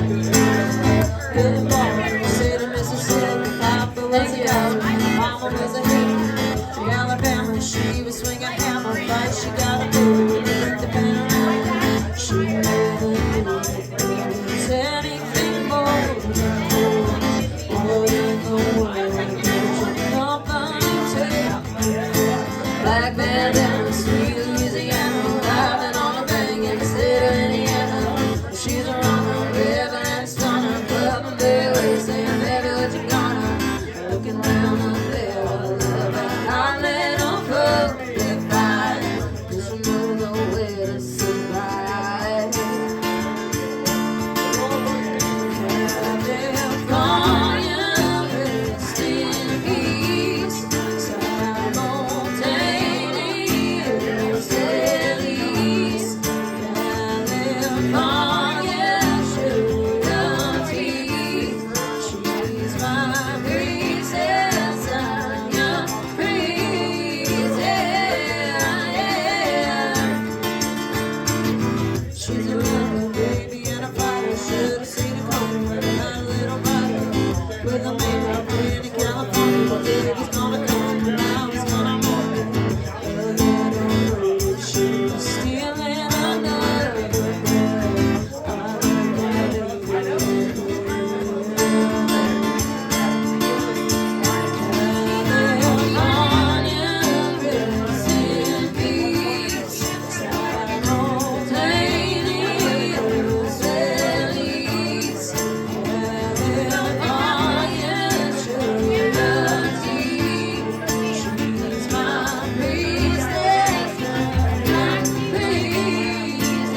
Good morning, state of Mississippi. Papa was a dog, Mama was a hippie. Alabama, she was swinging hammer, but she got a boo. The pen around, she never knew anything more. What in the world did you come and tell? Black bandana, sweet Louisiana, driving on a bang in the state of Indiana. She's a runner, river and stunner, club and Bailey, saying, baby, what you gonna? Looking round up there, love and I let them go. If I just know nowhere to survive. California, rest in peace. Simultaneous release. California, sugar teeth. She's my princess, I'm your princess, yeah. She's a little baby and a fighter. Should've seen it coming when I had a little body. With a makeup in California, but baby's gonna come and now he's gonna move. A little rude, she was stealing another girl. California, rest in peace. Simultaneous release. California, sugar tea. She's my princess, my princess,